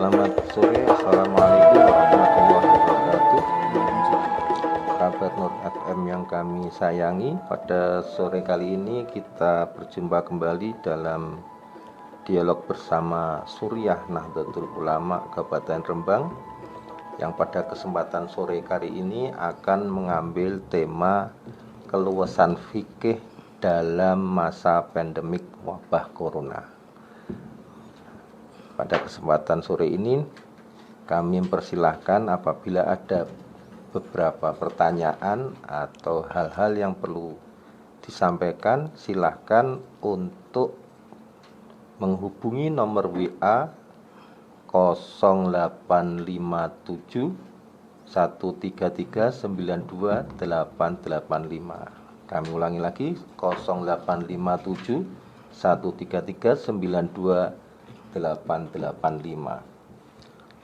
Selamat sore, Assalamualaikum warahmatullahi wabarakatuh. Kerabat Nur FM yang kami sayangi, pada sore kali ini kita berjumpa kembali dalam dialog bersama Suriah Nahdlatul Ulama Kabupaten Rembang, yang pada kesempatan sore kali ini akan mengambil tema keluasan fikih dalam masa pandemik wabah corona. Pada kesempatan sore ini kami mempersilahkan apabila ada beberapa pertanyaan atau hal-hal yang perlu disampaikan, silahkan untuk menghubungi nomor WA 0857 133 92885. Kami ulangi lagi 0857 133 92885.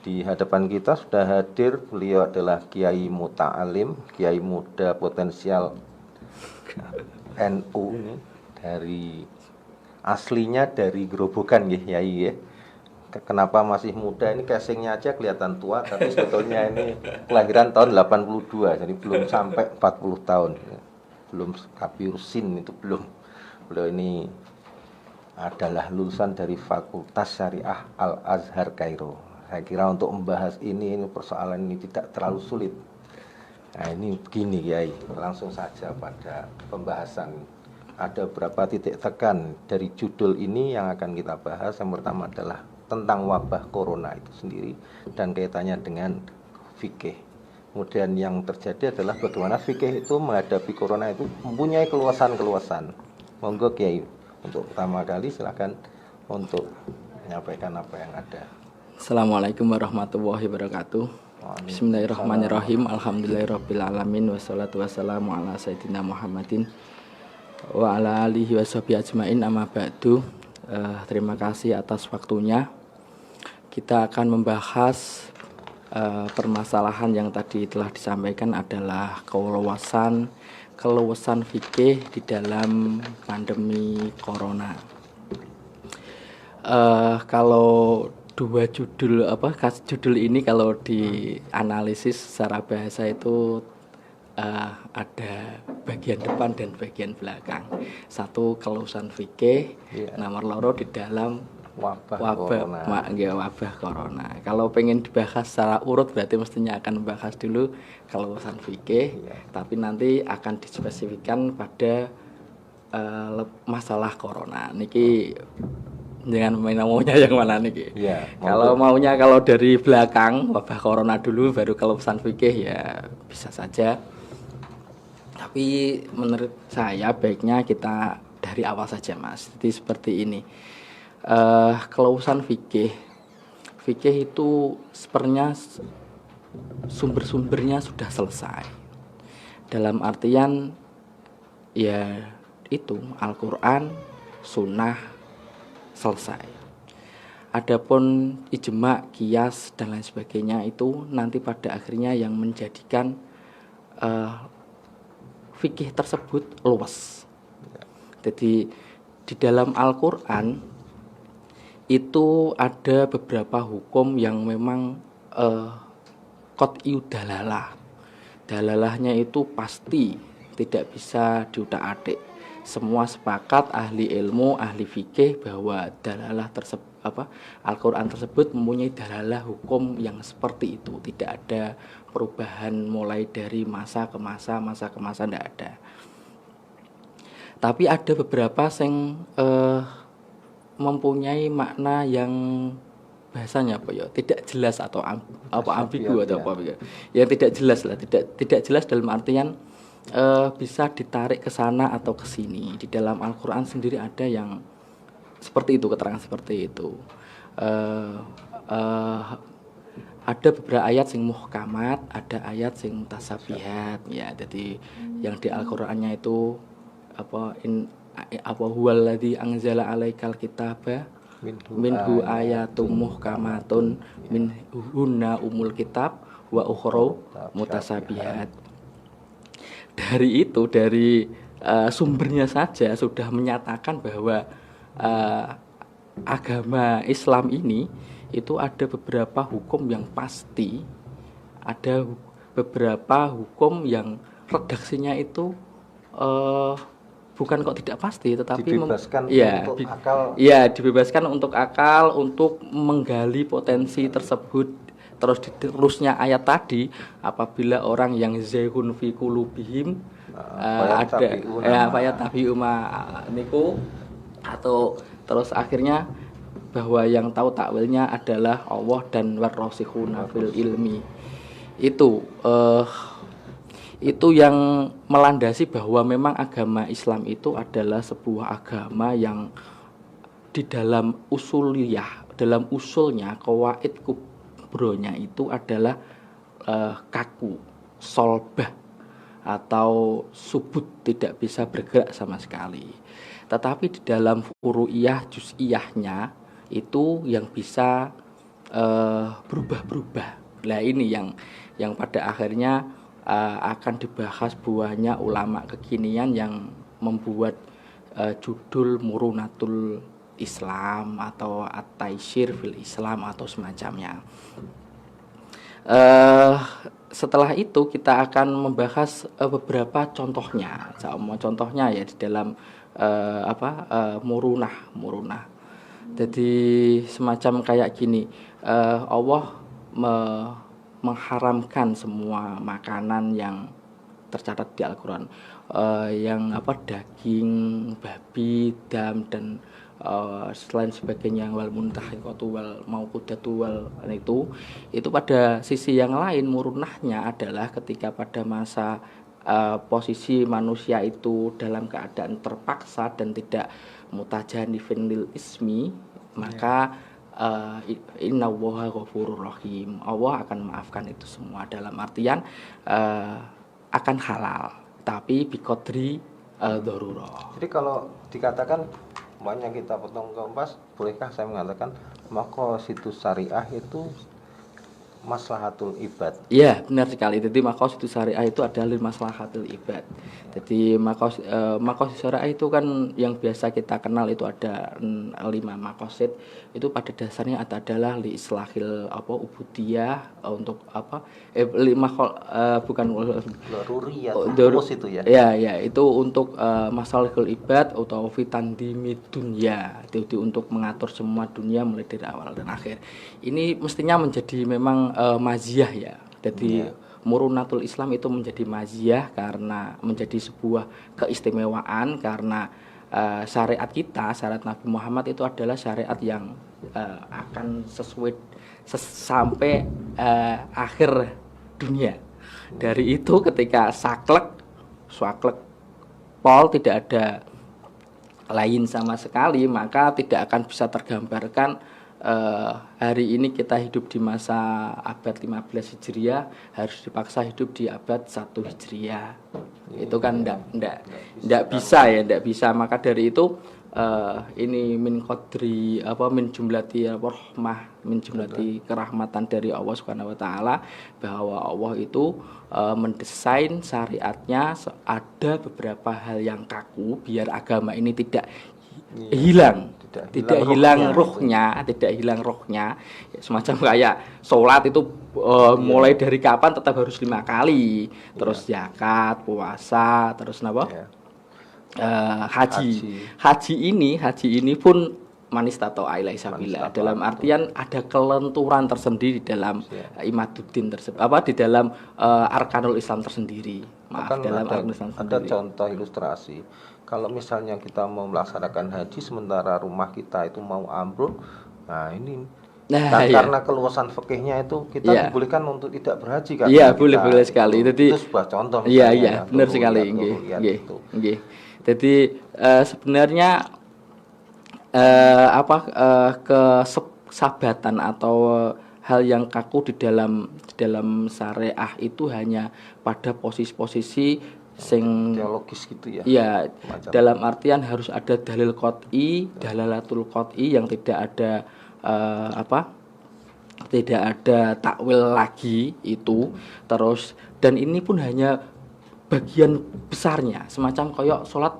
Di hadapan kita sudah hadir, beliau adalah Kiai Muta'alim, Kiai muda potensial NU ini, aslinya dari Grobogan ya, Kiai ya. Kenapa masih muda? Ini casingnya aja kelihatan tua, tapi sebetulnya ini kelahiran tahun 82, jadi belum sampai 40 tahun. Belum kapirusin, itu belum. Beliau ini adalah lulusan dari Fakultas Syariah Al-Azhar Kairo. Saya kira untuk membahas ini persoalan ini tidak terlalu sulit. Nah, ini begini Kiai, langsung saja pada pembahasan. Ada beberapa titik tekan dari judul ini yang akan kita bahas. Yang pertama adalah tentang wabah corona itu sendiri dan kaitannya dengan fikih. Kemudian yang terjadi adalah bagaimana fikih itu menghadapi corona itu mempunyai keluasan-keluasan. Monggo Kiai, untuk pertama kali silakan untuk menyampaikan apa yang ada. Assalamualaikum warahmatullahi wabarakatuh. Bismillahirrahmanirrahim. Alhamdulillahirrabbilalamin. Wassalatu wassalamu ala sayyidina Muhammadin wa ala alihi washabihi ajmain, amma ba'du. Terima kasih atas waktunya. Kita akan membahas permasalahan yang tadi telah disampaikan adalah keluasan fikih di dalam pandemi corona. Kalau dua judul ini kalau dianalisis secara bahasa itu ada bagian depan dan bagian belakang. Satu keluasan fikih, nomor loro di dalam wabah corona. Kalau pengen dibahas secara urut berarti mestinya akan membahas dulu keluasan fikih, tapi nanti akan dispesifikkan pada masalah corona. Niki jangan maunya yang mana niki? Kalau maunya kalau dari belakang wabah corona dulu baru keluasan fikih ya bisa saja. Tapi menurut saya baiknya kita dari awal saja Mas. Jadi seperti ini. Keluasan fikih itu sebenarnya sumber-sumbernya sudah selesai. Dalam artian ya itu Al-Quran, Sunnah selesai. Adapun ijma, qiyas dan lain sebagainya itu nanti pada akhirnya yang menjadikan fikih tersebut luas. Jadi di dalam Al-Quran itu ada beberapa hukum yang memang qat'iyu dalalah. Dalalahnya itu pasti tidak bisa diutak-atik. Semua sepakat ahli ilmu, ahli fikih bahwa dalalah tersebut Al-Quran tersebut mempunyai dalalah hukum yang seperti itu. Tidak ada perubahan mulai dari masa ke masa tidak ada. Tapi ada beberapa yang mempunyai makna yang bahasanya tidak jelas atau ambigu atau yang tidak jelas lah, tidak jelas dalam artian bisa ditarik ke sana atau ke sini. Di dalam Al-Quran sendiri ada yang seperti itu, keterangan seperti itu. Ada beberapa ayat yang muhkamat, ada ayat yang mutasabihat ya. Jadi yang di Al-Qur'annya itu huwallazi anzala 'alaikal kitaba minhu ayatum muhkamatun minhunna umul kitab wa ukhra mutasabihat. Dari sumbernya saja sudah menyatakan bahwa agama Islam ini itu ada beberapa hukum yang pasti, ada beberapa hukum yang redaksinya itu bukan kok tidak pasti, tetapi dibebaskan untuk akal. Iya, dibebaskan untuk akal, untuk menggali potensi tersebut. Terus diterusnya ayat tadi, apabila orang yang zaihun fi qulubihim ada tabi'u ma niku, atau terus akhirnya bahwa yang tahu takwilnya adalah Allah dan warrasikhuna fil ilmi. Itu yang melandasi bahwa memang agama Islam itu adalah sebuah agama yang di dalam usuliyah, dalam usulnya qawaid kubronya itu adalah kaku, solbah atau subut, tidak bisa bergerak sama sekali. Tetapi di dalam furu'iyah, juz'iyahnya itu yang bisa berubah-berubah. Nah ini yang pada akhirnya akan dibahas buahnya ulama kekinian yang membuat judul Murunatul Islam atau At-Taisir fil Islam atau semacamnya. Setelah itu kita akan membahas beberapa contohnya. Contohnya ya di dalam murunah. Jadi semacam kayak gini, Allah mengharamkan semua makanan yang tercatat di Al-Quran, yang daging babi, dam dan selain sebagainya, wal muntahiqatu wal mauqudatu wal itu pada sisi yang lain murunahnya adalah ketika pada masa posisi manusia itu dalam keadaan terpaksa dan tidak mutajanifin lil ismi, maka innallaha ghafurur rahim, Allah akan memaafkan itu semua, dalam artian akan halal tapi biqadri darurah. Jadi kalau dikatakan banyak kita potong kompas, bolehkah saya mengatakan maqasidus syariah itu maslahatul ibad? Iya, benar sekali. Jadi maqasidus syariah itu adalah maslahatul ibad. Jadi maqasid syariah itu kan yang biasa kita kenal itu ada 5 maqasid. Itu pada dasarnya adalah li islahil ubudiyah, untuk bukan daruriyah terus itu ya. Ya, itu untuk masalahul ibad atau fitandimi dunya. Jadi untuk mengatur semua dunia mulai dari awal dan akhir. Ini mestinya menjadi memang maziyah ya. Jadi Murunatul Islam itu menjadi maziyah karena menjadi sebuah keistimewaan, karena syariat kita, syariat Nabi Muhammad itu adalah syariat yang akan sesuai sampai akhir dunia. Dari itu ketika saklek pol tidak ada lain sama sekali, maka tidak akan bisa tergambarkan hari ini kita hidup di masa abad 15 Hijriah harus dipaksa hidup di abad 1 Hijriah. Itu kan enggak bisa. Maka dari itu ini min qadri min jumlati rahmah, min jumlati kerahmatan dari Allah Subhanahu wa taala, bahwa Allah itu mendesain syariatnya ada beberapa hal yang kaku biar agama ini tidak hilang rohnya. Semacam kayak sholat itu mulai dari kapan tetap harus 5 kali, terus zakat, puasa, terus haji ini pun manistato ilai sabila, dalam artian ada kelenturan tersendiri dalam imaduddin tersebut, di dalam arkanul Islam tersendiri. Ada contoh ilustrasi. Kalau misalnya kita mau melaksanakan haji sementara rumah kita itu mau ambruk, karena keluasan fikihnya itu kita dibolehkan untuk tidak berhaji kan? Iya, boleh sekali. Jadi itu sebuah contoh. Iya, benar sekali. Nggih. Jadi sebenarnya kesabatan atau hal yang kaku di dalam syariah itu hanya pada posisi-posisi sing teologis gitu ya. Iya, dalam artian harus ada dalil qot'i, dalalatul qot'i yang tidak ada tidak ada takwil lagi itu. Terus dan ini pun hanya bagian besarnya, semacam koyok sholat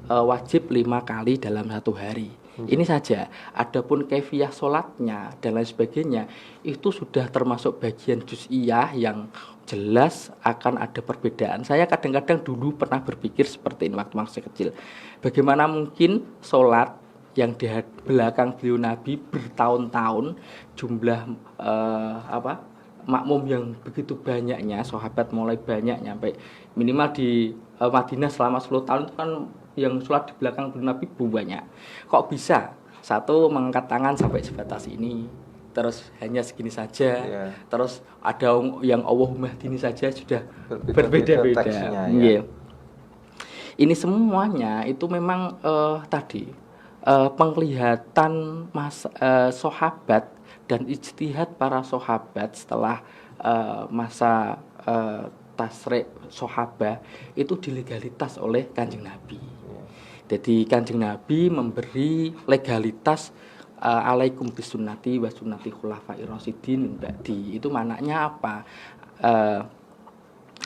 wajib 5 kali dalam 1 hari. Ini saja. Adapun kaifiyah sholatnya dan lain sebagainya itu sudah termasuk bagian juz'iyah yang jelas akan ada perbedaan. Saya kadang-kadang dulu pernah berpikir seperti ini waktu masih kecil. Bagaimana mungkin sholat yang di belakang beliau Nabi bertahun-tahun jumlah makmum yang begitu banyaknya, sahabat mulai banyak nyampe minimal di Madinah selama 10 tahun itu kan yang sholat di belakang beliau Nabi banyak. Kok bisa satu mengangkat tangan sampai sebatas ini, terus hanya segini saja, terus ada yang Allahumma hdini saja sudah berbeda-beda. Ya. Ini semuanya itu memang tadi penglihatan sahabat dan ijtihad para sahabat setelah masa tasrik sahabah itu dilegalitas oleh Kanjeng Nabi. Jadi Kanjeng Nabi memberi legalitas alaikum bisunnati wa sunnati khulafair rasyidin min ba'di. Itu maknanya apa?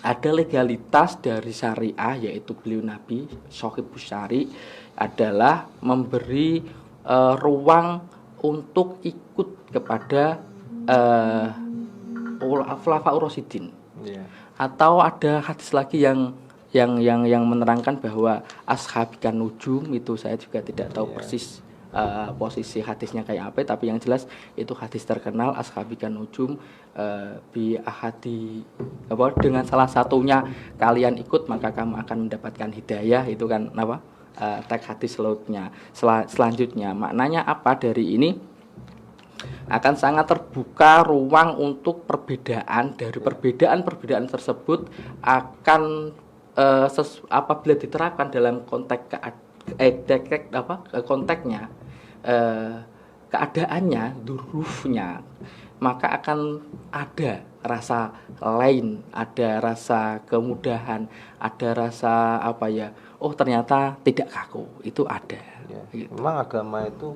Ada legalitas dari syariah, yaitu beliau Nabi Shahibus Syari adalah memberi ruang untuk ikut kepada khulafaur rasyidin. Atau ada hadis lagi yang menerangkan bahwa ashabikan nujum, itu saya juga tidak tahu persis posisi hadisnya kayak apa, tapi yang jelas itu hadis terkenal ashabikan nujum bi ahadi dengan salah satunya kalian ikut maka kamu akan mendapatkan hidayah. Itu kan teks hadis selanjutnya. Maknanya apa dari ini? Akan sangat terbuka ruang untuk perbedaan. Dari perbedaan tersebut akan apabila diterapkan dalam konteks konteksnya, keadaannya, durufnya, maka akan ada rasa lain, ada rasa kemudahan, ada rasa oh ternyata tidak kaku, itu ada. Gitu. Memang agama itu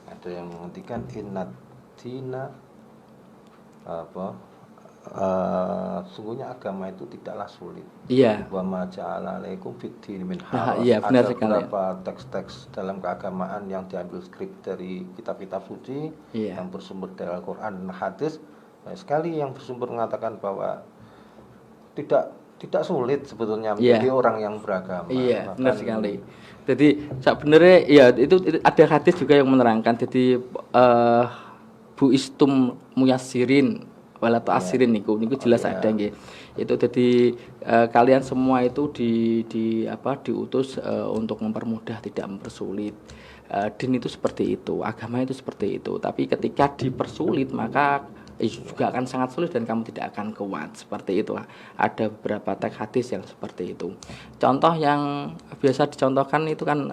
ada yang menghentikan inna dina sungguhnya agama itu tidaklah sulit. Wa ma ja'ala alaikum fid-din min haraj. Ada beberapa teks-teks dalam keagamaan yang diambil skrip dari kitab-kitab suci yang bersumber dari Al-Qur'an dan hadis. Banyak sekali yang bersumber mengatakan bahwa tidak sulit sebetulnya menjadi orang yang beragama. Benar sekali. Jadi sebenarnya itu ada hadis juga yang menerangkan. Jadi bu istum muyassirin walatu asirin niku jelas ada nggih. Itu jadi kalian semua itu diutus untuk mempermudah, tidak mempersulit. Din itu seperti itu, agama itu seperti itu. Tapi ketika dipersulit maka juga akan sangat sulit dan kamu tidak akan kuat. Seperti itulah. Ada beberapa teks hadis yang seperti itu. Contoh yang biasa dicontohkan itu kan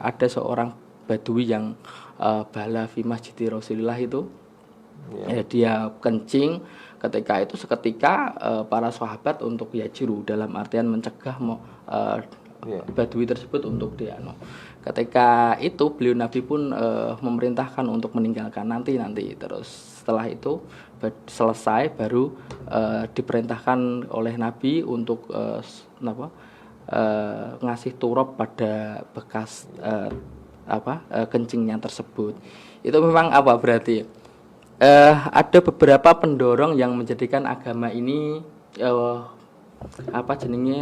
ada seorang badui yang bala fi masjidi Rasulillah itu. Dia kencing seketika para sahabat untuk yajiru, dalam artian mencegah badui tersebut untuk ketika itu beliau Nabi pun memerintahkan untuk meninggalkan nanti terus setelah itu selesai baru diperintahkan oleh Nabi untuk ngasih turab pada bekas kencingnya tersebut. Itu memang berarti ada beberapa pendorong yang menjadikan agama ini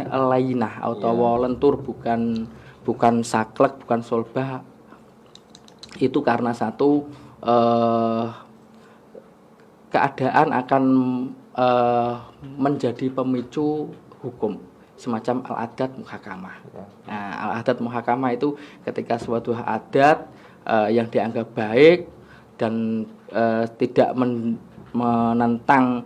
lainah atau lentur, bukan saklek, bukan solbah. Itu karena satu keadaan akan menjadi pemicu hukum semacam al-adat muhakamah. Nah, al-adat muhakamah itu ketika suatu adat yang dianggap baik dan tidak menentang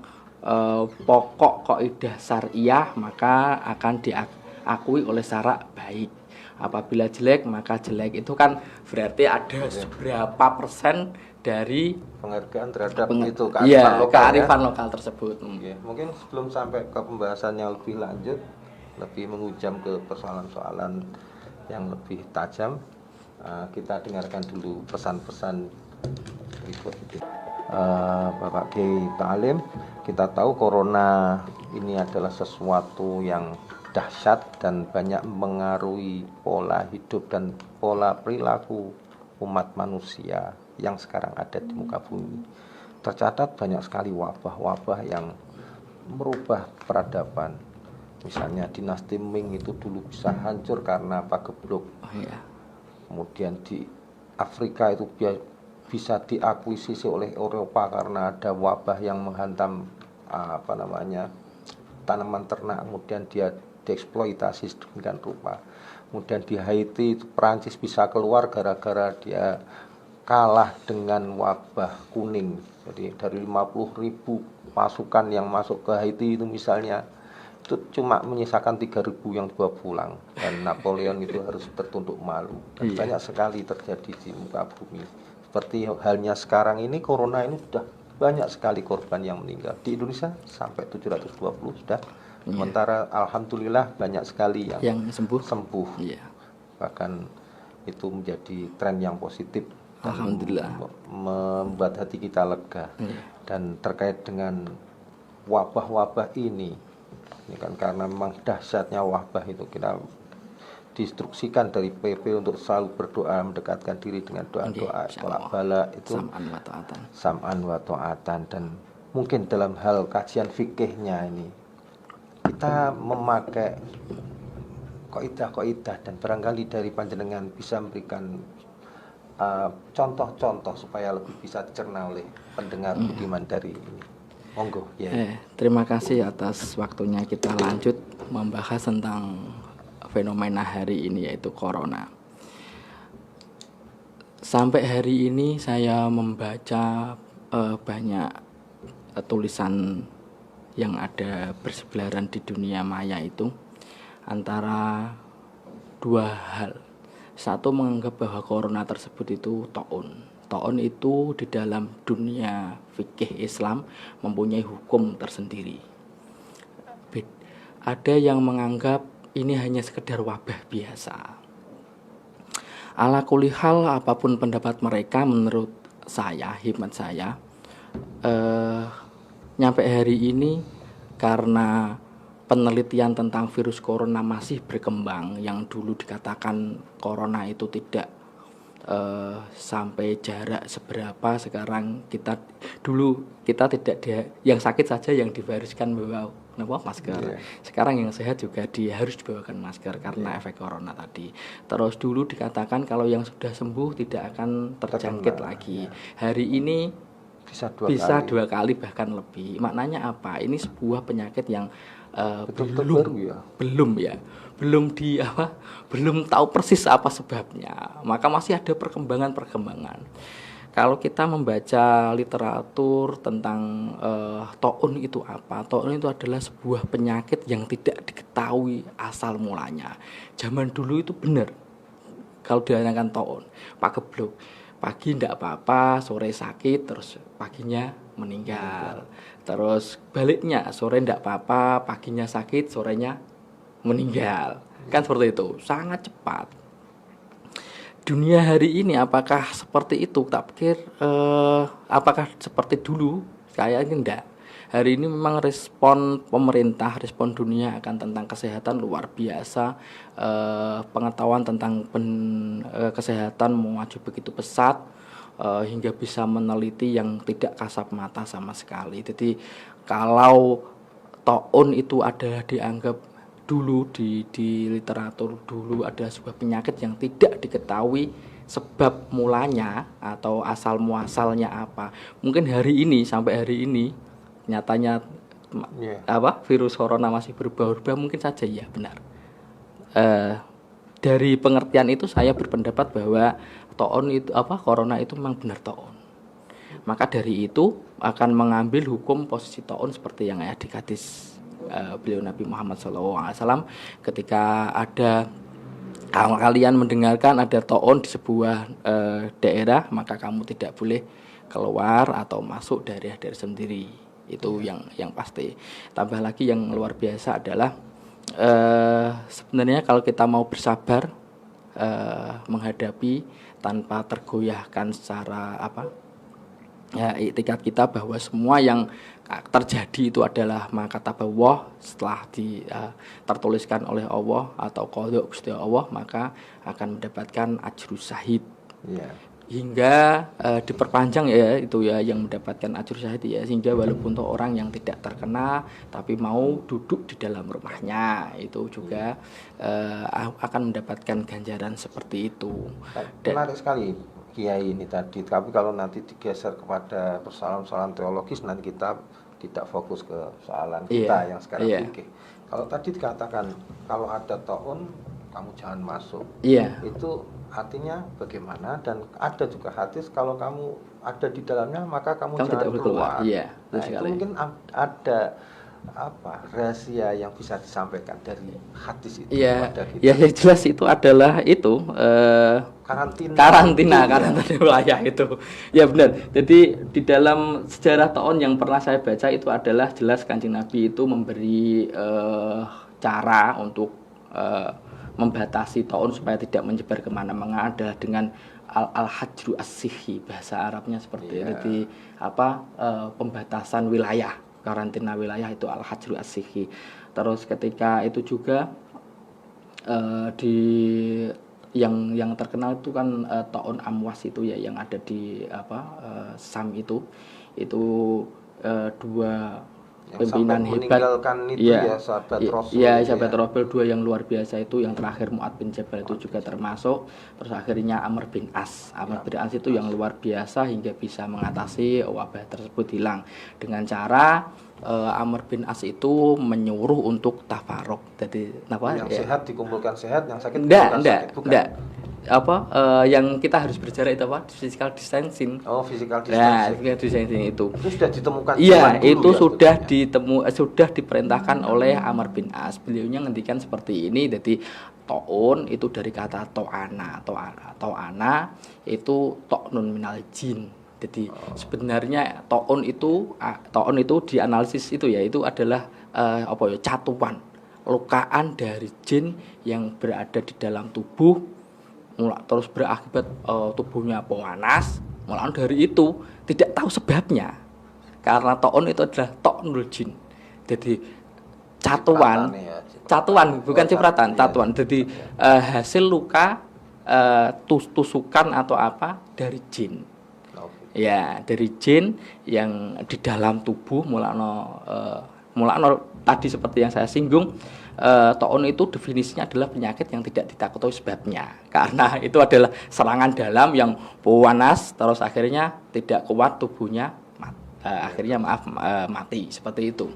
pokok kaidah syariah, maka akan diakui oleh syarak baik. Apabila jelek maka jelek. Itu kan berarti ada seberapa persen dari penghargaan terhadap itu kearifan lokal tersebut. Mungkin sebelum sampai ke pembahasannya lebih lanjut, lebih menghujam ke persoalan-persoalan yang lebih tajam, kita dengarkan dulu pesan-pesan berikut itu. Bapak Kiai Ta'alim, kita tahu corona ini adalah sesuatu yang dahsyat dan banyak mengaruhi pola hidup dan pola perilaku umat manusia yang sekarang ada di muka bumi. Tercatat banyak sekali wabah-wabah yang merubah peradaban. Misalnya dinasti Ming itu dulu bisa hancur karena pagebluk. Kemudian di Afrika itu bisa diakuisisi oleh Eropa karena ada wabah yang menghantam tanaman ternak, kemudian dia dieksploitasi sedemikian rupa. Kemudian di Haiti itu Perancis bisa keluar gara-gara dia kalah dengan wabah kuning. Jadi dari 50.000 pasukan yang masuk ke Haiti itu misalnya, itu cuma menyisakan 3.000 yang dibawa pulang, dan Napoleon itu harus tertunduk malu. Dan banyak sekali terjadi di muka bumi. Seperti halnya sekarang ini, corona ini sudah banyak sekali korban yang meninggal. Di Indonesia sampai 720 sudah. Sementara alhamdulillah banyak sekali yang sembuh. Bahkan itu menjadi tren yang positif. Alhamdulillah. Membuat hati kita lega. Dan terkait dengan wabah-wabah ini kan karena memang dahsyatnya wabah itu, kita diinstruksikan dari PP untuk selalu berdoa, mendekatkan diri dengan doa-doa tolak bala itu sam'an wa ta'atan. Dan mungkin dalam hal kajian fikihnya ini kita memakai kaidah-kaidah, dan barangkali dari panjenengan bisa memberikan contoh-contoh supaya lebih bisa dicerna oleh pendengar budiman dari ini. Monggo. Terima kasih atas waktunya. Kita lanjut membahas tentang fenomena hari ini, yaitu corona. Sampai hari ini saya membaca banyak tulisan yang ada berseliweran di dunia maya itu antara dua hal. Satu, menganggap bahwa corona tersebut itu taun. Taun itu di dalam dunia fikih Islam mempunyai hukum tersendiri. Ada yang menganggap ini hanya sekedar wabah biasa. Ala kulli hal, apapun pendapat mereka, menurut saya, hikmat saya, nyampe hari ini karena penelitian tentang virus corona masih berkembang. Yang dulu dikatakan corona itu tidak sampai jarak seberapa, sekarang kita tidak yang sakit saja yang diviruskan bawa masker. Sekarang yang sehat juga harus dibawakan masker karena efek corona tadi. Terus dulu dikatakan kalau yang sudah sembuh tidak akan terjangkit lagi. Hari ini bisa dua kali bahkan lebih. Maknanya apa? Ini sebuah penyakit yang belum tahu persis apa sebabnya. Maka masih ada perkembangan. Kalau kita membaca literatur tentang taun itu apa? Taun itu adalah sebuah penyakit yang tidak diketahui asal mulanya. Zaman dulu itu benar. Kalau diadakan taun, pagebluk, pagi tidak apa-apa, sore sakit, terus paginya meninggal. Terus baliknya, sore tidak apa-apa, paginya sakit, sorenya meninggal. Kan seperti itu, sangat cepat. Dunia hari ini apakah seperti itu? Tak pikir apakah seperti dulu? Kayaknya enggak. Hari ini memang respon pemerintah, respon dunia akan tentang kesehatan luar biasa. Pengetahuan tentang kesehatan maju begitu pesat, hingga bisa meneliti yang tidak kasat mata sama sekali. Jadi kalau taun itu adalah dianggap dulu di literatur dulu ada sebuah penyakit yang tidak diketahui sebab mulanya atau asal muasalnya apa. Mungkin sampai hari ini nyatanya virus corona masih berubah-ubah, mungkin saja ya benar. Dari pengertian itu saya berpendapat bahwa corona itu memang benar taun. Maka dari itu akan mengambil hukum posisi taun seperti yang ada di hadis beliau Nabi Muhammad SAW, ketika ada kalian mendengarkan ada taun di sebuah daerah, maka kamu tidak boleh keluar atau masuk daerah sendiri. Itu yang pasti. Tambah lagi yang luar biasa adalah sebenarnya kalau kita mau bersabar menghadapi tanpa tergoyahkan secara iktikad kita bahwa semua yang terjadi itu adalah makata Allah, setelah tertuliskan oleh Allah atau qadha Gusti Allah, maka akan mendapatkan ajrus syahid. hingga diperpanjang ya itu ya yang mendapatkan ajur syahid ya, sehingga walaupun untuk orang yang tidak terkena tapi mau duduk di dalam rumahnya itu juga akan mendapatkan ganjaran seperti itu. Menarik sekali Kiai ini tadi, tapi kalau nanti digeser kepada persoalan-persoalan teologis nanti kita tidak fokus ke soalan kita yang sekarang fikih. Kalau tadi dikatakan kalau ada taun kamu jangan masuk, itu artinya bagaimana? Dan ada juga hadis kalau kamu ada di dalamnya maka kamu jangan keluar. Nah, itu mungkin ada rahasia yang bisa disampaikan dari hadis itu kepada kita. Ya jelas itu adalah itu karantina wilayah itu. Ya benar. Jadi di dalam sejarah taun yang pernah saya baca itu adalah jelas Kanjeng Nabi itu memberi cara untuk membatasi taun supaya tidak menyebar kemana-mana adalah dengan al-hajru as-sihi, bahasa Arabnya seperti itu. Jadi pembatasan wilayah, karantina wilayah itu al-hajru as-sihi. Terus ketika itu juga yang terkenal itu kan taun Amwas itu ya, yang ada di Sam itu dua pimpinan hebat sahabat Rasul. Sahabat Rasul dua yang luar biasa itu, yang terakhir Mu'ad bin Jabal itu juga termasuk. Terus akhirnya Amr bin As itu yang luar biasa hingga bisa mengatasi wabah tersebut hilang dengan cara Amr bin As itu menyuruh untuk tafaruk. Jadi yang sehat dikumpulkan sehat, yang sakit dikumpulkan sakit. Enggak. Yang kita harus berjarak itu physical distancing. Physical distancing. Physical distancing itu sudah ditemukan. Itu sudah diperintahkan oleh Amr bin As. Beliaunya ngendikan seperti ini. Jadi to'un itu dari kata to'ana itu to'nun minal jin. Jadi sebenarnya to'un itu dianalisis itu ya, itu adalah catuan, lukaan dari jin yang berada di dalam tubuh, terus berakibat tubuhnya panas. Mulai dari itu tidak tahu sebabnya, karena to'un itu adalah to'nul jin. Jadi catuan bukan cipratan, catuan. Jadi hasil luka tusukan atau apa dari jin. Ya, dari jin yang di dalam tubuh. Mulakno tadi seperti yang saya singgung, taun itu definisinya adalah penyakit yang tidak ditakuti sebabnya, karena itu adalah serangan dalam yang panas, terus akhirnya tidak kuat tubuhnya, mati seperti itu.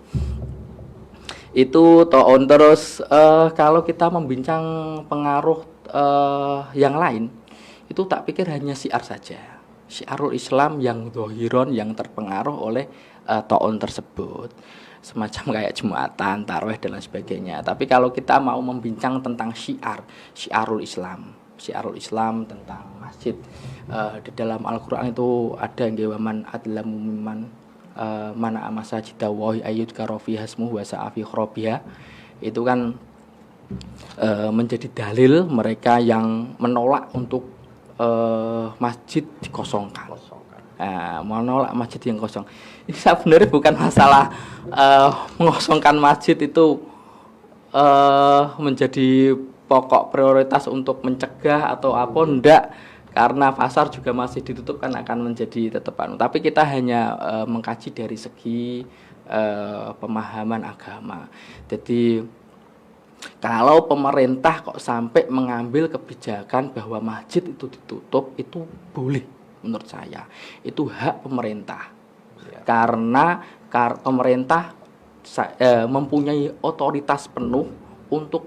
Itu taun. Terus kalau kita membincang pengaruh yang lain, itu tak pikir hanya syiar saja, syiarul Islam yang dohiron yang terpengaruh oleh taun tersebut, semacam kayak jumatan, tarawih dan lain sebagainya. Tapi kalau kita mau membincang tentang syiarul Islam tentang masjid, di dalam Al-Qur'an itu ada waman adlamu mimman mana masajida wa ayyud karofi hasmuhu wa sa'afi khrobiha. Itu kan menjadi dalil mereka yang menolak untuk masjid dikosongkan. Menolak masjid yang kosong. Ini sebenarnya bukan masalah mengosongkan masjid itu menjadi pokok prioritas untuk mencegah atau apa, enggak, karena pasar juga masih ditutup kan akan menjadi tetap. Tapi kita hanya mengkaji dari segi pemahaman agama. Jadi kalau pemerintah kok sampai mengambil kebijakan bahwa masjid itu ditutup, itu boleh menurut saya. Itu hak pemerintah. Karena pemerintah mempunyai otoritas penuh untuk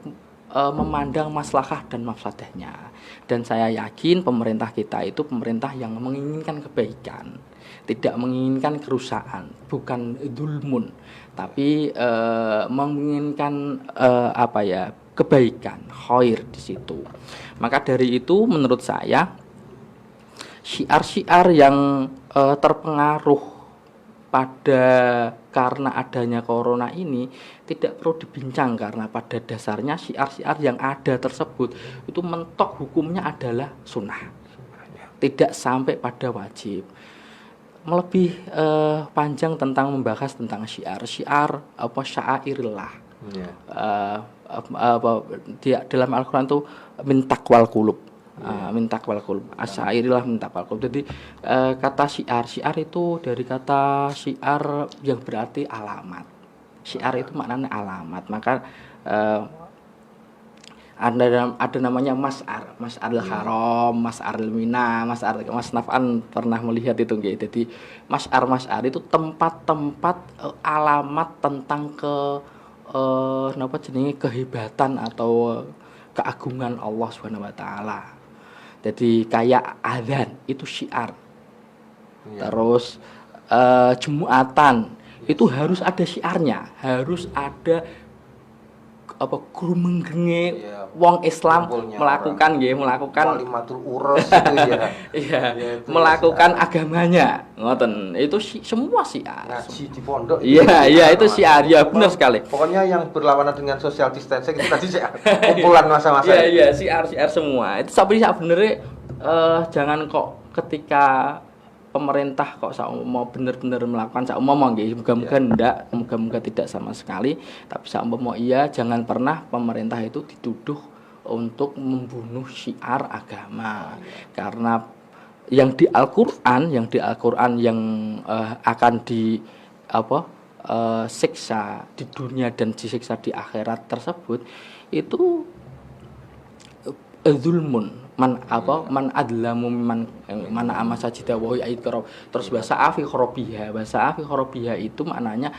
memandang maslahah dan mafsadahnya. Dan saya yakin pemerintah kita itu pemerintah yang menginginkan kebaikan, tidak menginginkan kerusakan, bukan dzulmun, tapi menginginkan kebaikan, khair di situ. Maka dari itu menurut saya syiar-syiar yang terpengaruh karena adanya corona ini tidak perlu dibincang, karena pada dasarnya syiar-syiar yang ada tersebut itu mentok hukumnya adalah sunnah, tidak sampai pada wajib. Lebih panjang tentang membahas tentang syiar sya'airillah. Dalam Al-Quran itu min taqwal qulub, min taqwal qulub. Asyairilah min taqwal qulub. Jadi kata syiar itu dari kata syiar yang berarti alamat. Syiar itu maknanya alamat. Maka ada namanya Mas'aril Haram, Mas'aril Mina, Mas Naf'an pernah melihat itu nggih. Jadi Mas'ar itu tempat-tempat alamat tentang kehebatan atau keagungan Allah Subhanahu wa taala. Jadi kayak azan itu syiar. Terus Jumatan itu harus ada syiarnya, harus ada grumengenge wong Islam melakukan kalimatul urus itu ya. Iya, melakukan agamanya. Ngoten. Itu semua syiar. Ngaji di pondok. Iya, itu syiar. Ya, benar sekali. Pokoknya yang berlawanan dengan social distancing itu tadi syiar. Kumpulan masa-masa. Iya, syiar semua. Itu sebenarnya jangan kok ketika pemerintah kok mau benar-benar melakukan saumpama nggih muga-muga tidak sama sekali, tapi saumpama iya jangan pernah pemerintah itu dituduh untuk membunuh syiar agama. Karena yang di Al-Qur'an yang akan siksa di dunia dan disiksa di akhirat tersebut itu zulmun man adlamu mana amasajida wa yaiqra. Terus bahasa afi khorobiha itu maknanya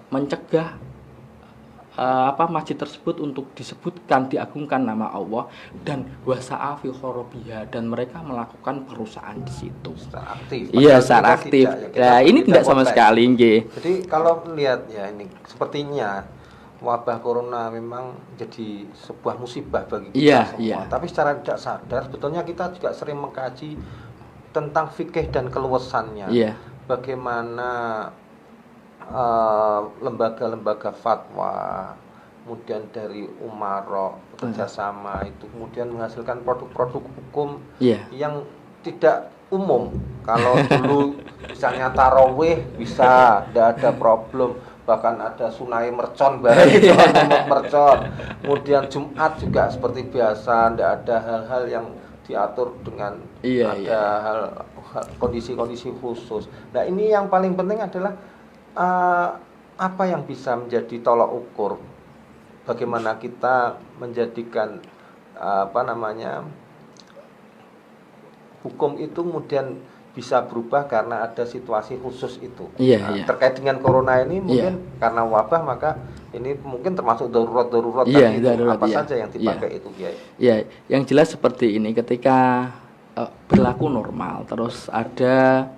mencegah masjid tersebut untuk disebutkan diagungkan nama Allah, dan wasa'afi khorobiha, dan mereka melakukan perusahaan di situ secara aktif. Iya, secara aktif. Nah, ini tidak sama sekali nggih. Jadi kalau lihat ya ini sepertinya wabah corona memang jadi sebuah musibah bagi kita semua. Iya. Tapi secara tidak sadar sebetulnya kita juga sering mengkaji tentang fikih dan keluasannya. Iya. Bagaimana lembaga-lembaga fatwa, kemudian dari umaro kerjasama itu kemudian menghasilkan produk-produk hukum yang tidak umum. Kalau dulu misalnya tarawih bisa, tidak ada problem. Bahkan ada sunai mercon bareng mercon. Kemudian Jumat juga seperti biasa, tidak ada hal-hal yang diatur dengan hal kondisi-kondisi khusus. Nah, ini yang paling penting adalah apa yang bisa menjadi tolak ukur bagaimana kita menjadikan hukum itu kemudian bisa berubah karena ada situasi khusus itu. Terkait dengan corona ini mungkin karena wabah, maka ini mungkin termasuk darurat saja yang dipakai itu, Kiai. Iya, yang jelas seperti ini, ketika berlaku normal, terus ada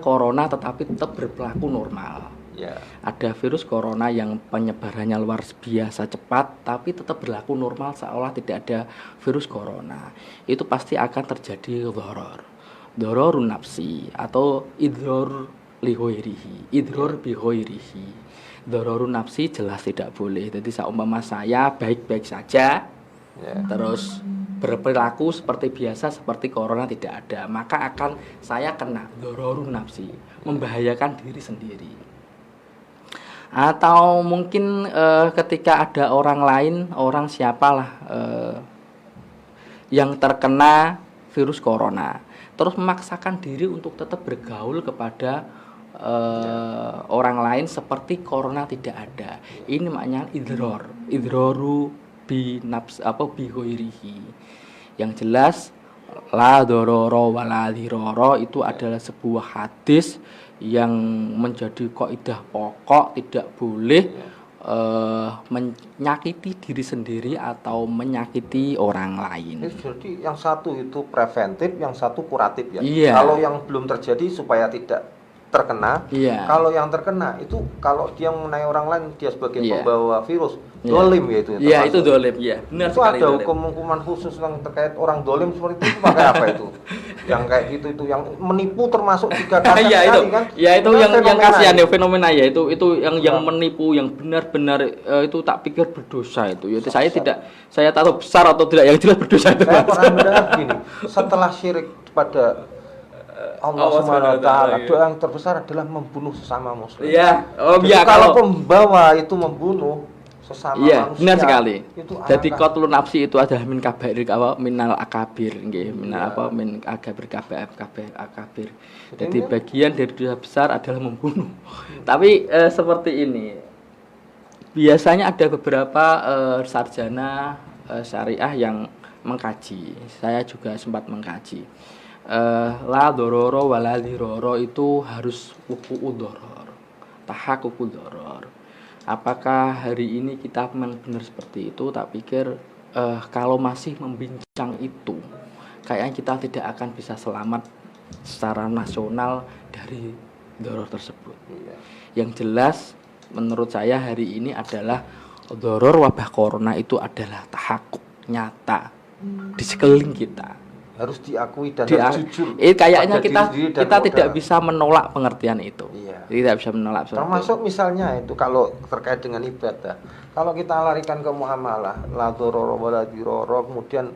corona tetapi tetap berlaku normal. Ada virus corona yang penyebarannya luar biasa cepat tapi tetap berlaku normal seolah tidak ada virus corona. Itu pasti akan terjadi dororun nafsi atau idror lihoirihi, idror bihoirihi. Dororun nafsi jelas tidak boleh. Jadi seumpama saya baik-baik saja, terus berperilaku seperti biasa, seperti corona tidak ada, maka akan saya kena dororun nafsi, membahayakan diri sendiri. Atau mungkin ketika ada orang lain, orang siapalah yang terkena virus corona, terus memaksakan diri untuk tetap bergaul kepada orang lain seperti corona tidak ada. Ini maknanya idroru bi nafs bi ghairihi. Yang jelas la dororo wala diroro itu adalah sebuah hadis yang menjadi kaidah pokok, tidak boleh menyakiti diri sendiri atau menyakiti orang lain. Jadi yang satu itu preventif, yang satu kuratif ya. Kalau yang belum terjadi supaya tidak terkena. Kalau yang terkena itu kalau dia mengenai orang lain, dia sebagai pembawa virus, dolim ya itu. Iya, itu dolim, ya. Benar itu sekali. Ada hukuman khusus yang terkait orang dolim seperti itu pakai apa itu? Yang kayak gitu itu yang menipu termasuk juga kasar sekali kan? Ya itu yang kasihan ya, fenomena ya itu yang menipu yang benar-benar itu tak pikir berdosa itu. Ya saya tahu besar atau tidak, yang jelas berdosa itu. Saya pernah mendengar gini, setelah syirik pada Allah Subhanahu wa taala, doa yang terbesar adalah membunuh sesama muslim. Iya. Kalau pembawa itu membunuh sesama Iya, manusia. benar sekali. Itu Jadi alangkah qatlun nafsi itu adalah min kabair apa minal akabir nggih, minal Iya. apa min akabir kabir akabir. Jadi Jadi ini- bagian dari dosa besar adalah membunuh. Tapi seperti ini. Biasanya ada beberapa sarjana syariah yang mengkaji. Saya juga sempat mengkaji. La dororo wala diroro itu harus wuku doror. Tahakuku doror. Apakah hari ini kita memang benar seperti itu? Tak pikir kalau masih membincang itu, kayaknya kita tidak akan bisa selamat secara nasional dari doror tersebut. Iya. Yang jelas menurut saya hari ini adalah doror wabah corona itu adalah tahakuk nyata di sekeliling kita. Harus diakui dan Dia, harus jujur. kayaknya pada diri kita sendiri dan kita tidak modal. bisa menolak pengertian itu. Iya. Tidak bisa menolak. Termasuk misalnya itu kalau terkait dengan ibadah. Kalau kita larikan ke muamalah, la dororo wala diroro, kemudian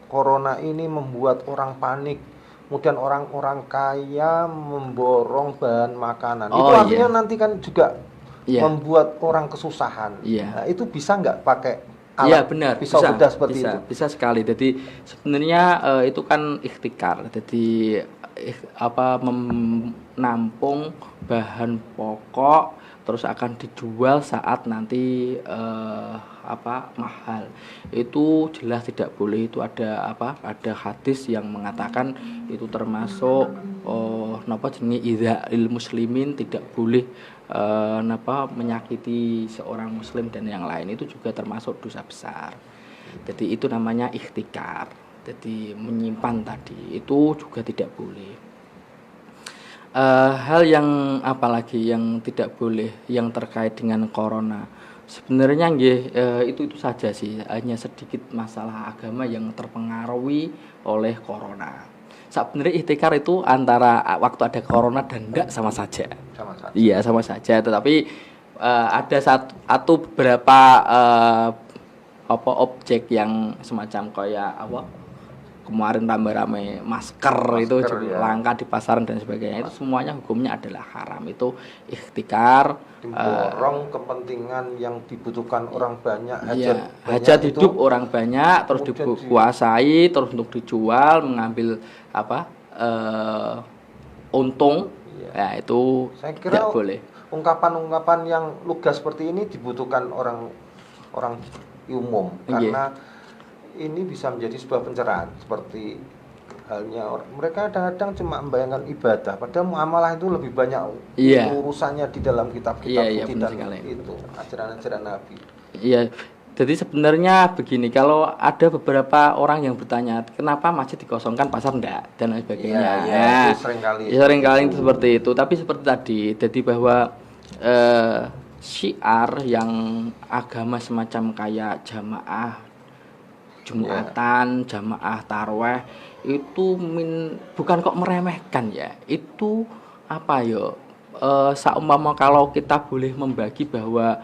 corona ini membuat orang panik. Kemudian orang-orang kaya memborong bahan makanan. Itu Oh, artinya iya. nanti kan juga Iya. membuat orang kesusahan. Iya. Nah, itu bisa nggak pakai Iya alat benar, pisau bisa, bedah seperti bisa, itu? bisa sekali. Jadi sebenarnya itu kan ikhtikar. Jadi menampung bahan pokok terus akan dijual saat nanti mahal. Itu jelas tidak boleh. Itu ada ada hadis yang mengatakan itu termasuk jenenge idza'il muslimin, tidak boleh menyakiti seorang muslim dan yang lain. Itu juga termasuk dosa besar. Jadi itu namanya ikhtikar. Jadi menyimpan tadi itu juga tidak boleh. Hal yang apalagi yang tidak boleh yang terkait dengan corona. Sebenarnya itu saja sih, hanya sedikit masalah agama yang terpengaruhi oleh corona. Sebenarnya ikhtikar itu antara waktu ada corona dan enggak sama saja. Sama saja. Iya, sama saja. Tetapi ada satu beberapa objek yang semacam kayak kemarin rame-rame masker itu juga ya. langka di pasaran dan sebagainya. Itu semuanya hukumnya adalah haram. Itu ikhtikar. Memborong kepentingan yang dibutuhkan orang banyak, Iya, banyak hajat itu hidup orang banyak, terus kemudian dikuasai, terus untuk dijual, mengambil untung. Iya. Ya itu Saya kira tidak boleh. ungkapan-ungkapan yang lugas seperti ini dibutuhkan orang umum Iya. karena ini bisa menjadi sebuah pencerahan seperti halnya mereka kadang-kadang cuma membayangkan ibadah padahal muamalah itu lebih banyak Iya. urusannya di dalam kitab-kitab Iya, suci benar dan sekali. itu ajaran-ajaran Nabi. Iya, jadi sebenarnya begini, kalau ada beberapa orang yang bertanya, kenapa masjid dikosongkan, pasar enggak, dan lain sebagainya. Iya, itu seringkali. Ya, seringkali itu seperti itu. Tapi seperti tadi, jadi bahwa syiar yang agama semacam kayak jamaah Jumatan, jamaah tarweh itu bukan kok meremehkan ya. Itu seumpama kalau kita boleh membagi bahwa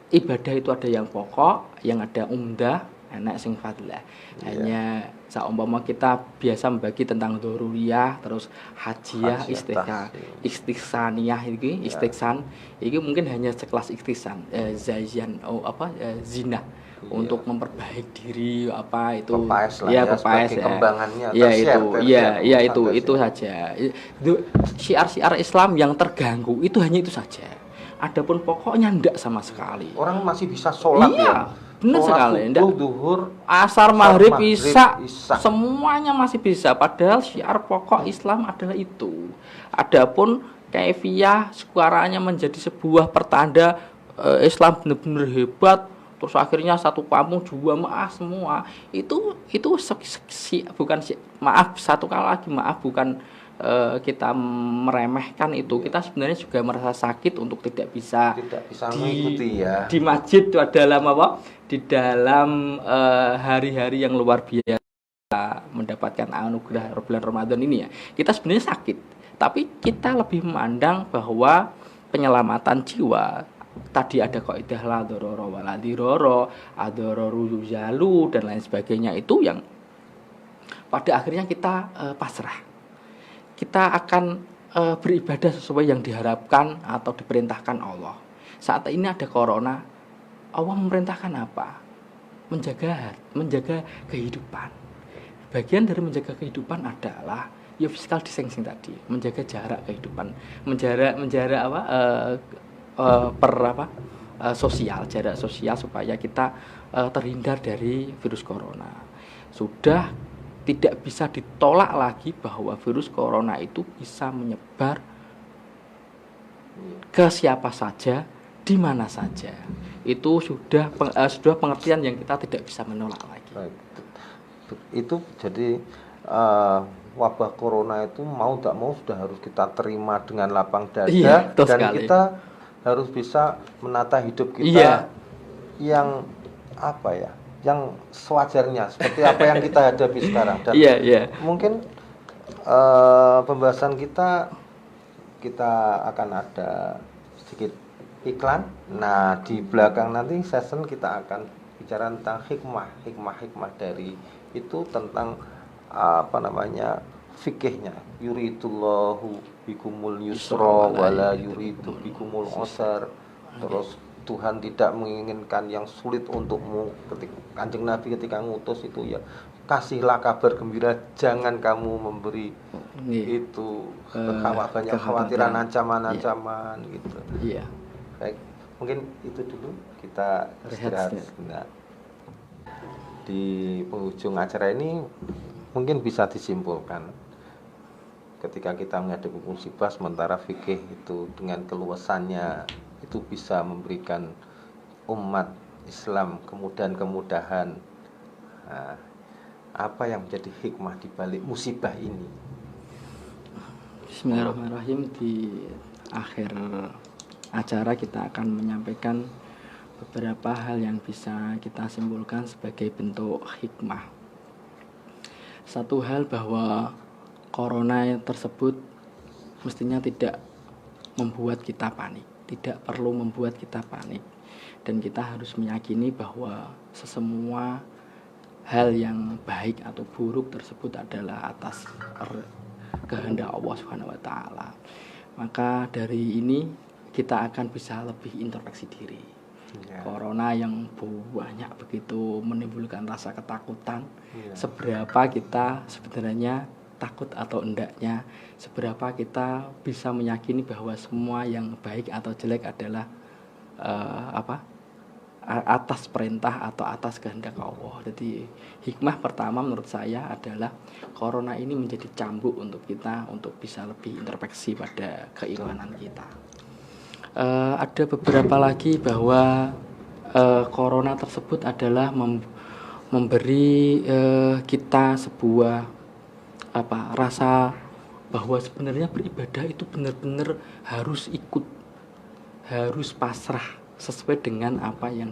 ibadah itu ada yang pokok, yang ada umdah, enak sing fadlah. Hanya seumpama kita biasa membagi tentang dzururiyah, terus hajiyah, istighsaniyah iki, istighsan. Iki mungkin hanya sekelas istighsan, zina. Untuk memperbaiki diri itu Pepaes lah ya, sebagai ya. kembangannya Ya itu saja. Syiar-syiar Islam yang terganggu itu hanya itu saja. Adapun pokoknya enggak sama sekali. Orang masih bisa sholat ya. Benar sekali. Subuh, duhur, asar, maghrib, isya, isya, semuanya masih bisa. Padahal syiar pokok Islam adalah itu. Adapun kaifiyah suaranya menjadi sebuah pertanda Islam benar-benar hebat. Terus akhirnya satu kampung jamaah semua. Itu bukan kita meremehkan itu. Kita sebenarnya juga merasa sakit untuk tidak bisa mengikuti ya. Di masjid itu dalam di dalam hari-hari yang luar biasa mendapatkan anugerah bulan Ramadan ini ya. Kita sebenarnya sakit, tapi kita lebih memandang bahwa penyelamatan jiwa tadi ada kaidah la dororo wala diroro, adororu yuzalu dan lain sebagainya itu yang pada akhirnya kita pasrah. Kita akan beribadah sesuai yang diharapkan atau diperintahkan Allah. Saat ini ada corona, Allah memerintahkan apa? Menjaga kehidupan. Bagian dari menjaga kehidupan adalah ya physical distancing tadi, menjaga jarak kehidupan, menjaga sosial, jarak sosial supaya kita terhindar dari virus corona. Sudah tidak bisa ditolak lagi bahwa virus corona itu bisa menyebar ke siapa saja, di mana saja. Itu sudah pengertian yang kita tidak bisa menolak lagi. Baik. Itu jadi wabah corona itu mau tak mau sudah harus kita terima dengan lapang dada, iya, dan sekali. Kita harus bisa menata hidup kita yang yang sewajarnya seperti apa yang kita hadapi sekarang. Dan mungkin pembahasan kita akan ada sedikit iklan. Nah, di belakang nanti session kita akan bicara tentang hikmah dari itu, tentang fikihnya. Yuridullahu bikumul yusra wala yuridu bikumul usra. Terus Tuhan tidak menginginkan yang sulit untukmu. Kanjeng Nabi ketika ngutus itu ya, kasihlah kabar gembira, jangan kamu memberi itu banyak kekhawatiran, ancaman gitu. Iya. Baik, mungkin itu dulu, kita istirahat. Nah, di penghujung acara ini mungkin bisa disimpulkan, ketika kita menghadapi musibah, sementara fikih itu dengan keluasannya itu bisa memberikan umat Islam kemudahan. Nah, apa yang menjadi hikmah di balik musibah ini? Bismillahirrahmanirrahim. Di akhir acara kita akan menyampaikan beberapa hal yang bisa kita simpulkan sebagai bentuk hikmah. Satu hal, bahwa corona tersebut mestinya tidak membuat kita panik, tidak perlu membuat kita panik, dan kita harus meyakini bahwa sesemua hal yang baik atau buruk tersebut adalah atas kehendak Allah Subhanahu wa taala. Maka dari ini kita akan bisa lebih introspeksi diri. Corona yang banyak begitu menimbulkan rasa ketakutan. Seberapa kita sebenarnya takut atau endaknya, seberapa kita bisa meyakini bahwa semua yang baik atau jelek adalah atas perintah atau atas kehendak Allah. Jadi hikmah pertama menurut saya adalah corona ini menjadi cambuk untuk kita untuk bisa lebih introspeksi pada keimanan kita. Ada beberapa lagi, bahwa corona tersebut adalah memberi kita sebuah rasa bahwa sebenarnya beribadah itu benar-benar harus ikut, harus pasrah sesuai dengan apa yang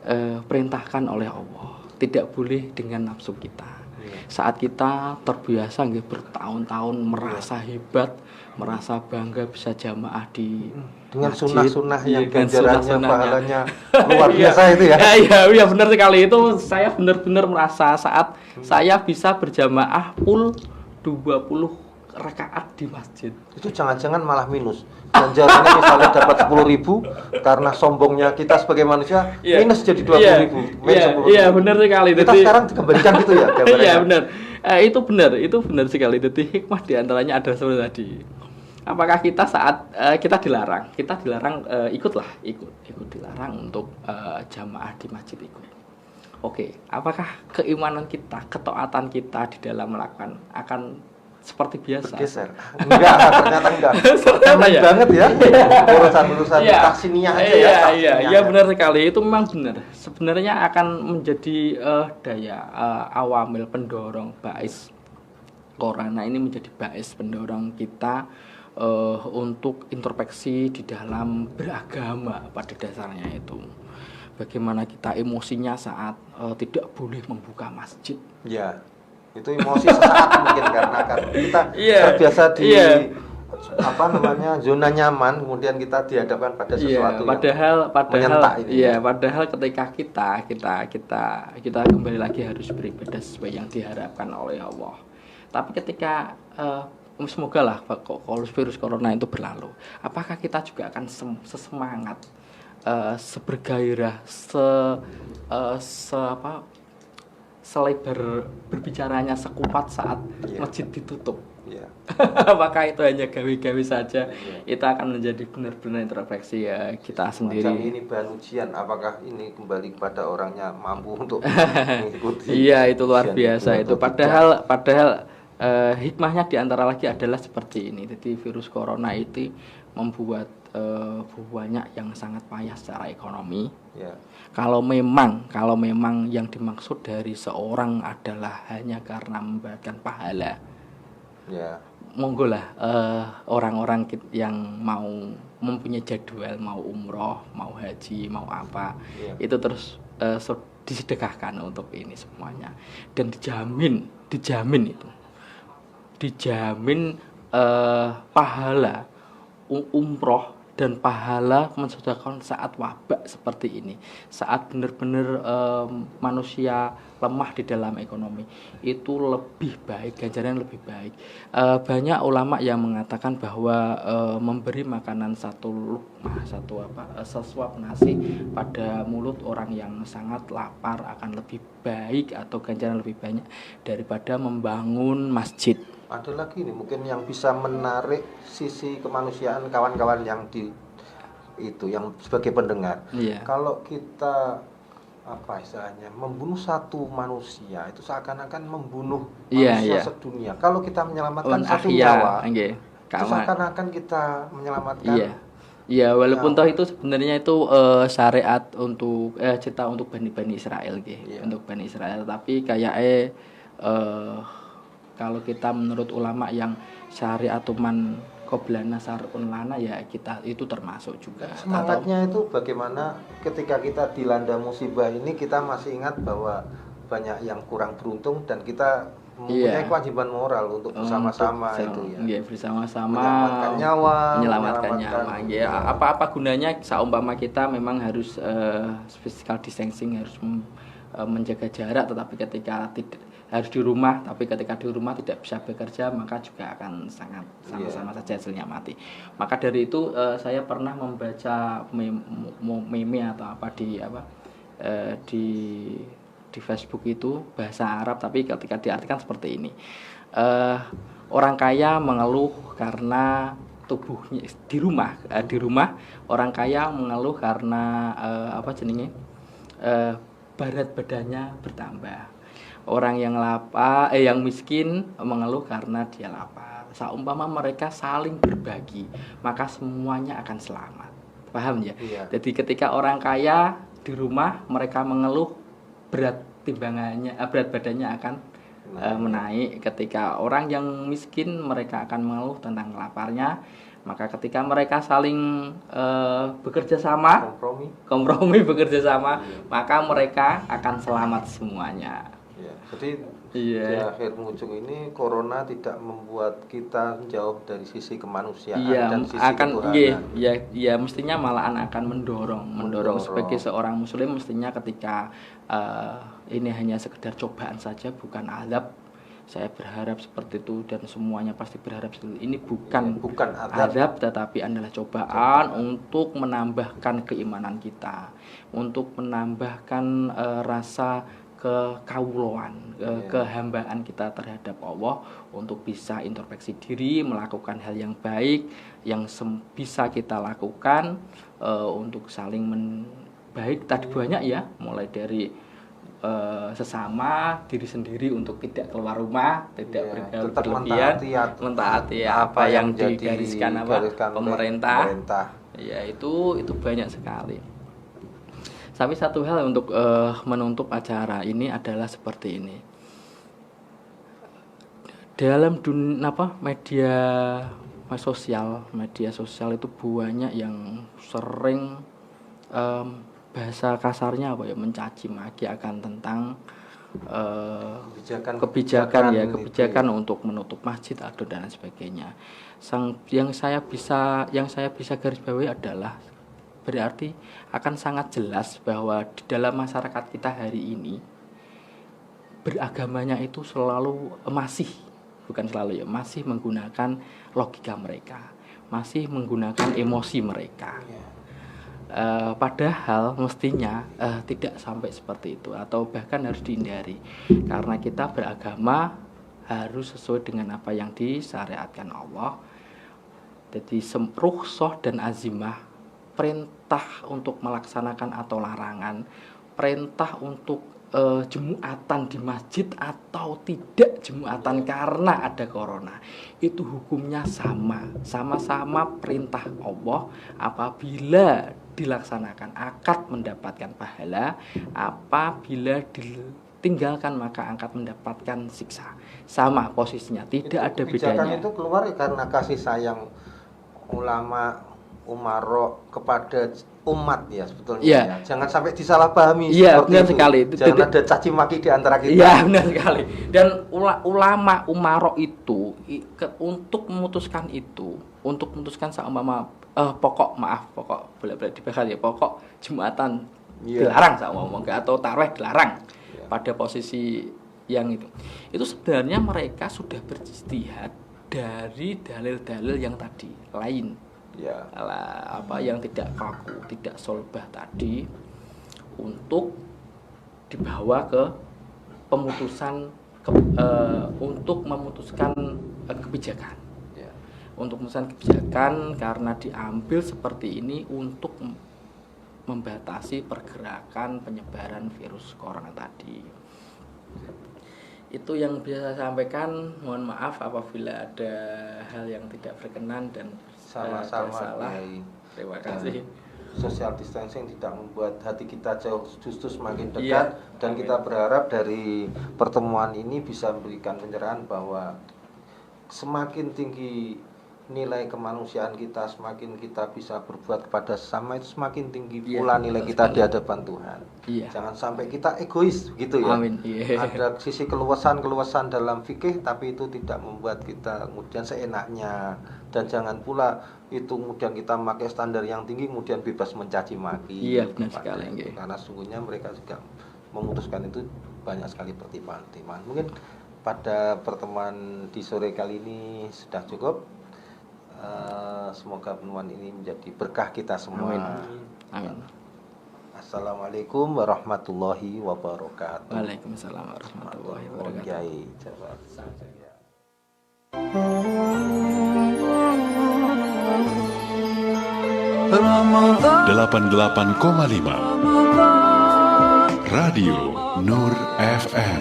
diperintahkan oleh Allah. Tidak boleh dengan nafsu kita. Saat kita terbiasa bertahun-tahun merasa hebat, merasa bangga bisa jamaah di dengan masjid, sunnah-sunnah yang ganjarannya, pahalanya luar biasa itu ya. Iya benar sekali. Itu saya benar-benar merasa saat saya bisa berjamaah full 20 rakaat di masjid. Itu jangan-jangan malah minus. Ganjarannya misalnya dapat 10.000, karena sombongnya kita sebagai manusia minus jadi 20.000. Iya benar sekali. Kita sekarang dikembalikan gitu ya. Iya benar. Itu benar sekali. Jadi hikmah diantaranya adalah seperti tadi. Apakah kita saat kita dilarang ikut dilarang untuk jamaah di masjid ikut. Oke, apakah keimanan kita, ketaatan kita di dalam melakukan akan seperti biasa? Bergeser. Enggak, ternyata enggak. Ternyata ya? Banget ya. Urusan taksiniah aja ya. Iya benar sekali. Itu memang benar. Sebenarnya akan menjadi daya awamil pendorong bais. Corona ini menjadi bais pendorong kita untuk introspeksi di dalam beragama pada dasarnya itu. Bagaimana kita emosinya saat tidak boleh membuka masjid. Ya, itu emosi sesaat mungkin karena kita terbiasa di zona nyaman, kemudian kita dihadapkan pada sesuatu padahal menyentak ini. Padahal ketika kita kembali lagi harus beribadah sesuai yang diharapkan oleh Allah. Tapi ketika semoga lah kalau virus corona itu berlalu, apakah kita juga akan sesemangat, sebergairah, apa, selebar berbicaranya sekuat saat masjid ditutup? Apakah itu hanya gawe-gawe saja? Itu akan menjadi benar-benar introspeksi ya kita sendiri. Macam ini bahan ujian, apakah ini kembali kepada orangnya mampu untuk mengikuti? Iya, itu luar biasa itu. Padahal hikmahnya diantara lagi adalah seperti ini. Jadi virus corona itu membuat banyak yang sangat payah secara ekonomi. Kalau memang yang dimaksud dari seorang adalah hanya karena membagikan pahala, monggo lah orang-orang yang mau mempunyai jadwal, mau umroh, mau haji, mau apa, itu terus disedekahkan untuk ini semuanya, dan dijamin pahala umroh dan pahala mensedekahkan saat wabah seperti ini, saat benar-benar manusia lemah di dalam ekonomi, itu lebih baik, ganjaran lebih baik. Banyak ulama yang mengatakan bahwa memberi makanan sesuap nasi pada mulut orang yang sangat lapar akan lebih baik atau ganjaran lebih banyak daripada membangun masjid. Ada lagi nih mungkin yang bisa menarik sisi kemanusiaan kawan-kawan yang yang sebagai pendengar. Kalau kita istilahnya membunuh satu manusia itu seakan-akan membunuh manusia sedunia. Kalau kita menyelamatkan satu nyawa, itu seakan-akan kita menyelamatkan. Iya, walaupun toh itu sebenarnya itu syariat untuk cerita untuk Bani Israel untuk Bani Israel, tapi kayak kalau kita menurut ulama yang syariatuman qoblana syar'un lana, ya kita itu termasuk juga. Semangatnya itu bagaimana ketika kita dilanda musibah ini kita masih ingat bahwa banyak yang kurang beruntung dan kita mempunyai kewajiban moral untuk bersama-sama bersama-sama menyelamatkan nyawa. Apa gunanya seumpama kita memang harus physical distancing, harus menjaga jarak, tetapi ketika harus di rumah, tapi ketika di rumah tidak bisa bekerja, maka juga akan sangat sama-sama saja hasilnya mati. Maka dari itu saya pernah membaca meme atau di Facebook itu bahasa Arab, tapi ketika diartikan seperti ini, orang kaya mengeluh karena tubuhnya di rumah orang kaya mengeluh karena berat badannya bertambah. Orang yang yang miskin mengeluh karena dia lapar. Seumpama mereka saling berbagi, maka semuanya akan selamat. Paham ya? Jadi ketika orang kaya di rumah mereka mengeluh, berat badannya akan menaik. Ketika orang yang miskin mereka akan mengeluh tentang laparnya. Maka ketika mereka saling bekerja sama, kompromi bekerja sama, maka mereka akan selamat semuanya. Jadi di akhir ujung ini corona tidak membuat kita jauh dari sisi kemanusiaan dan sisi ketuhanan. Mestinya malahan akan mendorong sebagai seorang muslim, mestinya ketika ini hanya sekedar cobaan saja, bukan azab. Saya berharap seperti itu dan semuanya pasti berharap seperti itu. Ini bukan azab, tetapi adalah cobaan untuk menambahkan keimanan kita, untuk menambahkan rasa kekauloan, kehambaan kita terhadap Allah, untuk bisa introspeksi diri, melakukan hal yang baik yang bisa kita lakukan, untuk saling baik tadi banyak ya, mulai dari sesama, diri sendiri untuk tidak keluar rumah, tidak bergaul berlebihan, mentaati apa yang digariskan pemerintah. Ya itu banyak sekali. Tapi satu hal untuk menutup acara ini adalah seperti ini. Dalam media sosial itu banyak yang sering bahasa kasarnya mencaci maki akan tentang kebijakan untuk menutup masjid atau dan sebagainya. Yang saya bisa garis bawahi adalah berarti akan sangat jelas bahwa di dalam masyarakat kita hari ini beragamanya itu selalu masih bukan selalu ya, masih menggunakan logika mereka, masih menggunakan emosi mereka. Padahal mestinya tidak sampai seperti itu, atau bahkan harus dihindari, karena kita beragama harus sesuai dengan apa yang disyariatkan Allah. Jadi rukhsah dan azimah, perintah untuk melaksanakan atau larangan, perintah untuk jumuatan di masjid atau tidak jumuatan karena ada corona, itu hukumnya sama-sama perintah Allah. Apabila dilaksanakan akan mendapatkan pahala, apabila ditinggalkan maka akan mendapatkan siksa. Sama posisinya, tidak ada bedanya. Itu keluar karena kasih sayang ulama umaro kepada umat ya sebetulnya. Ya. Jangan sampai disalahpahami. Iya, benar itu sekali. Jangan ada caci maki di antara kita. Iya, benar sekali. Dan ulama umaro itu untuk memutuskan seumpama pokok boleh dibahas ya, pokok jumatan dilarang atau tarawih dilarang pada posisi yang itu sebenarnya mereka sudah berijtihad dari dalil-dalil yang tadi lain. Yang tidak kaku, tidak solbah tadi, untuk dibawa ke pemutusan untuk memutuskan kebijakan. Untuk memutuskan kebijakan karena diambil seperti ini untuk membatasi pergerakan penyebaran virus corona tadi. Itu yang bisa saya sampaikan. Mohon maaf apabila ada hal yang tidak berkenan dan sama-sama salah. Terima kasih. Social distancing tidak membuat hati kita jauh, justru semakin dekat. Dan kita berharap dari pertemuan ini bisa memberikan pencerahan bahwa semakin tinggi nilai kemanusiaan kita, semakin kita bisa berbuat kepada sesama, itu semakin tinggi pula nilai kita di hadapan Tuhan. Jangan sampai kita egois gitu ya. Amin. Ada sisi keluasan dalam fikih, tapi itu tidak membuat kita kemudian seenaknya. Dan jangan pula itu kemudian kita memakai standar yang tinggi kemudian bebas mencaci maki. Benar sekali. Karena sungguhnya mereka juga memutuskan itu banyak sekali pertimbangan. Mungkin pada pertemuan di sore kali ini sudah cukup. Semoga pertemuan ini menjadi berkah kita semua. Amin. Assalamualaikum warahmatullahi wabarakatuh. Waalaikumsalam warahmatullahi wabarakatuh. 88,5 Radio Nur FM.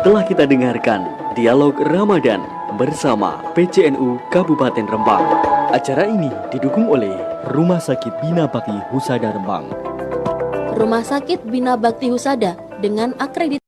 Telah kita dengarkan Dialog Ramadan bersama PCNU Kabupaten Rembang. Acara ini didukung oleh Rumah Sakit Bina Bakti Husada Rembang. Rumah Sakit Bina Bakti Husada dengan akreditasi